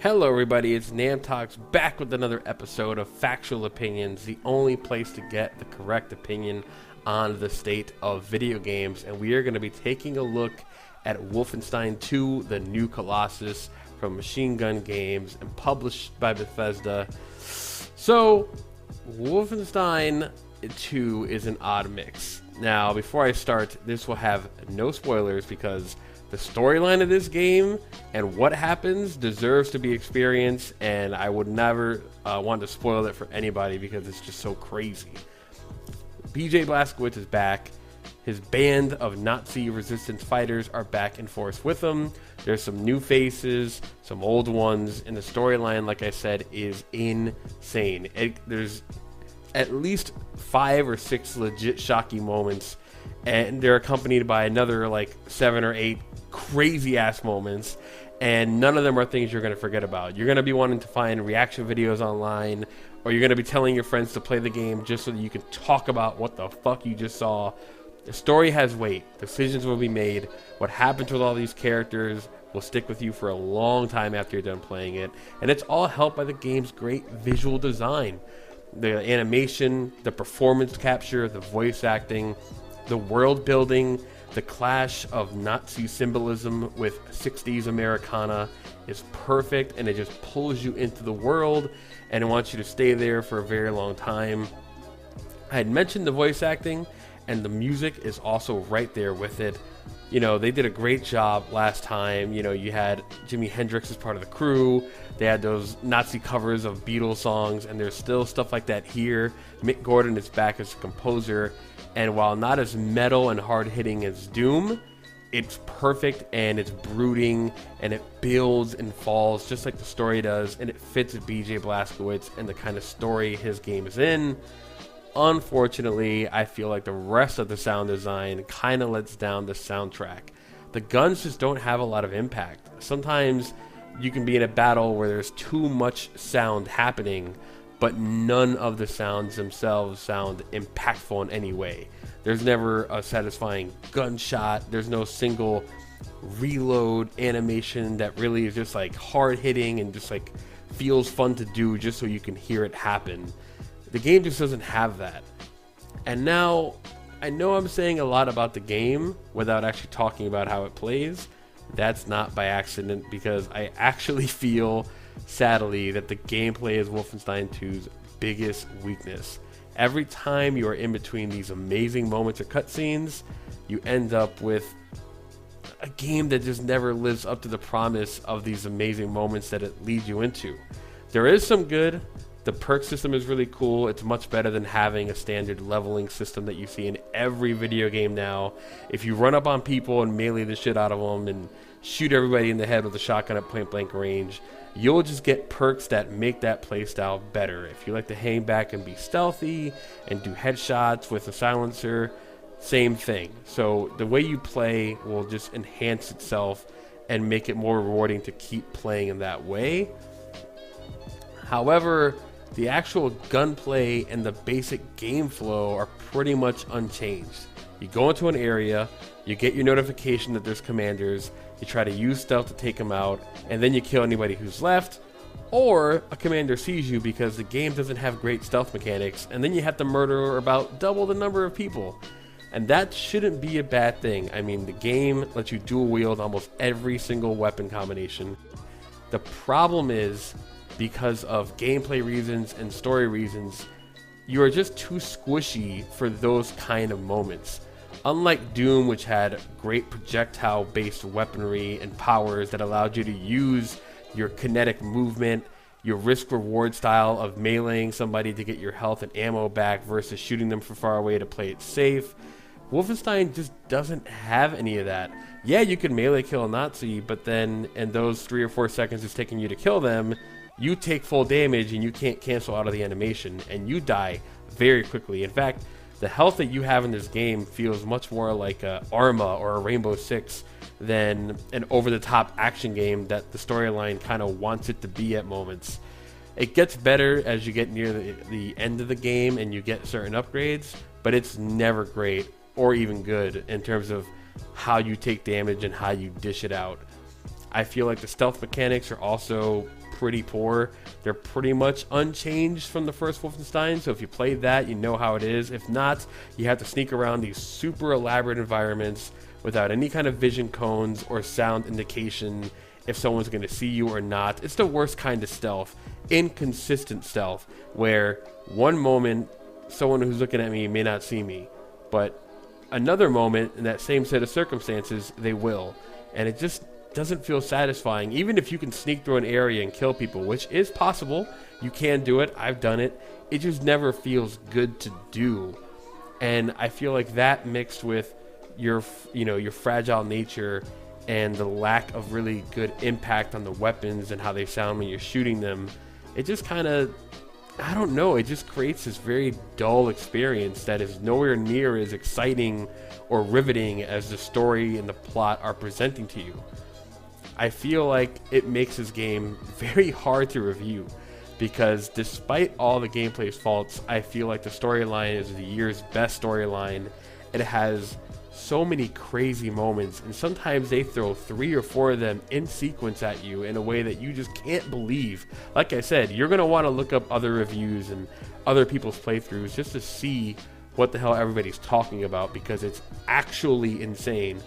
Hello everybody, it's Namtox back with another episode of Factual Opinions, the only place to get the correct opinion on the state of video games. And we are going to be taking a look at Wolfenstein 2, the new Colossus from Machine Gun Games and published by Bethesda. So, Wolfenstein 2 is an odd mix. Now, before I start, this will have no spoilers because the storyline of this game and what happens deserves to be experienced, and I would never want to spoil it for anybody because it's just so crazy. BJ Blazkowicz is back. His band of Nazi resistance fighters are back in force with him. There's some new faces, some old ones, and the storyline, like I said, is insane. There's at least 5 or 6 legit shocking moments, and they're accompanied by another like 7 or 8 crazy ass moments, and none of them are things you're going to forget about. You're going to be wanting to find reaction videos online, or you're going to be telling your friends to play the game just so that you can talk about what the fuck you just saw. The story has weight. Decisions will be made. What happens with all these characters will stick with you for a long time after you're done playing it, and it's all helped by the game's great visual design. The animation, the performance capture, the voice acting, the world building, the clash of Nazi symbolism with 60s Americana is perfect, and it just pulls you into the world and it wants you to stay there for a very long time. I had mentioned the voice acting, and the music is also right there with it. You know, they did a great job last time. You know, you had Jimi Hendrix as part of the crew. They had those Nazi covers of Beatles songs, and there's still stuff like that here. Mick Gordon is back as a composer, and while not as metal and hard-hitting as Doom, it's perfect, and it's brooding, and it builds and falls just like the story does, and it fits BJ Blazkowicz and the kind of story his game is in. Unfortunately, I feel like the rest of the sound design kind of lets down the soundtrack. The guns just don't have a lot of impact. Sometimes you can be in a battle where there's too much sound happening, but none of the sounds themselves sound impactful in any way. There's never a satisfying gunshot. There's no single reload animation that really is just like hard hitting and just like feels fun to do just so you can hear it happen. The game just doesn't have that. And now, I know I'm saying a lot about the game without actually talking about how it plays. That's not by accident, because I actually feel, sadly, that the gameplay is Wolfenstein 2's biggest weakness. Every time you are in between these amazing moments or cutscenes, you end up with a game that just never lives up to the promise of these amazing moments that it leads you into. There is some good. The perk system is really cool. It's much better than having a standard leveling system that you see in every video game now. If you run up on people and melee the shit out of them and shoot everybody in the head with a shotgun at point blank range, you'll just get perks that make that playstyle better. If you like to hang back and be stealthy and do headshots with a silencer, same thing. So the way you play will just enhance itself and make it more rewarding to keep playing in that way. However, the actual gunplay and the basic game flow are pretty much unchanged. You go into an area, you get your notification that there's commanders, you try to use stealth to take them out, and then you kill anybody who's left, or a commander sees you because the game doesn't have great stealth mechanics, and then you have to murder about double the number of people. And that shouldn't be a bad thing. I mean, the game lets you dual wield almost every single weapon combination. The problem is, because of gameplay reasons and story reasons, you are just too squishy for those kind of moments. Unlike Doom, which had great projectile-based weaponry and powers that allowed you to use your kinetic movement, your risk-reward style of meleeing somebody to get your health and ammo back versus shooting them from far away to play it safe, Wolfenstein just doesn't have any of that. Yeah, you can melee kill a Nazi, but then in those 3 or 4 seconds it's taking you to kill them, you take full damage and you can't cancel out of the animation, and you die very quickly. In fact, the health that you have in this game feels much more like a Arma or a Rainbow Six than an over-the-top action game that the storyline kind of wants it to be at moments. It gets better as you get near the end of the game and you get certain upgrades, but it's never great or even good in terms of how you take damage and how you dish it out. I feel like the stealth mechanics are also pretty poor. They're pretty much unchanged from the first Wolfenstein, so if you played that, you know how it is. If not, you have to sneak around these super elaborate environments without any kind of vision cones or sound indication if someone's going to see you or not. It's the worst kind of stealth, inconsistent stealth, where one moment someone who's looking at me may not see me, but another moment in that same set of circumstances they will, and it just doesn't feel satisfying. Even if you can sneak through an area and kill people, which is possible, you can do it, I've done it, it just never feels good to do. And I feel like that mixed with your fragile nature and the lack of really good impact on the weapons and how they sound when you're shooting them, it just kind of, I don't know, it just creates this very dull experience that is nowhere near as exciting or riveting as the story and the plot are presenting to you. I feel like it makes this game very hard to review, because despite all the gameplay's faults, I feel like the storyline is the year's best storyline. It has so many crazy moments, and sometimes they throw 3 or 4 of them in sequence at you in a way that you just can't believe. Like I said, you're going to want to look up other reviews and other people's playthroughs just to see what the hell everybody's talking about, because it's actually insane.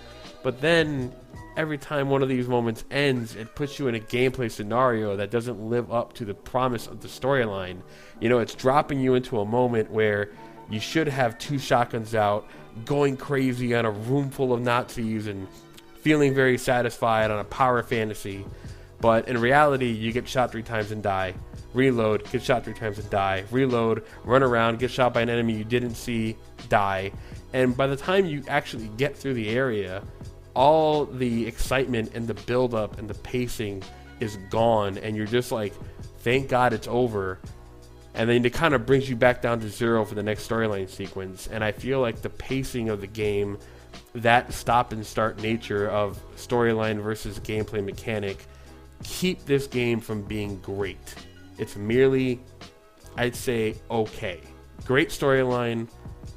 But then every time one of these moments ends, it puts you in a gameplay scenario that doesn't live up to the promise of the storyline. You know, it's dropping you into a moment where you should have 2 shotguns out, going crazy on a room full of Nazis and feeling very satisfied on a power fantasy. But in reality, you get shot 3 times and die. Reload, get shot 3 times and die. Reload, run around, get shot by an enemy you didn't see, die. And by the time you actually get through the area, all the excitement and the build-up and the pacing is gone, and you're just like, thank God it's over. And then it kind of brings you back down to 0 for the next storyline sequence. And I feel like the pacing of the game, that stop and start nature of storyline versus gameplay mechanic, keep this game from being great. It's merely, I'd say, okay. Great storyline,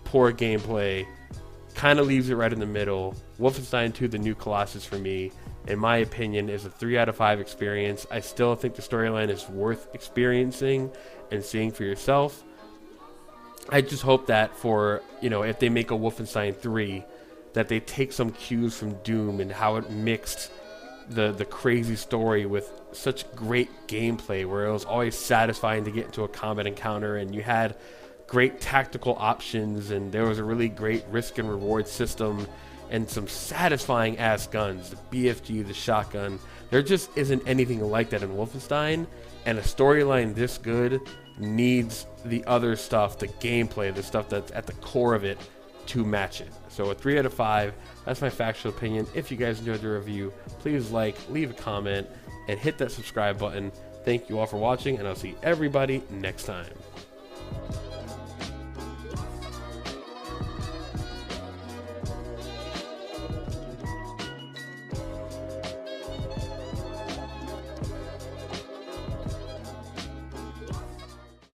poor gameplay, kind of leaves it right in the middle. Wolfenstein 2, the new Colossus, for me, in my opinion, is a 3 out of 5 experience. I still think the storyline is worth experiencing and seeing for yourself. I just hope that for, if they make a Wolfenstein 3, that they take some cues from Doom and how it mixed the crazy story with such great gameplay, where it was always satisfying to get into a combat encounter and you had great tactical options and there was a really great risk and reward system and some satisfying ass guns, the BFG, the shotgun. There just isn't anything like that in Wolfenstein, and a storyline this good needs the other stuff, the gameplay, the stuff that's at the core of it, to match it. So a 3 out of 5, that's my factual opinion. If you guys enjoyed the review, please leave a comment, and hit that subscribe button. Thank you all for watching, and I'll see everybody next time.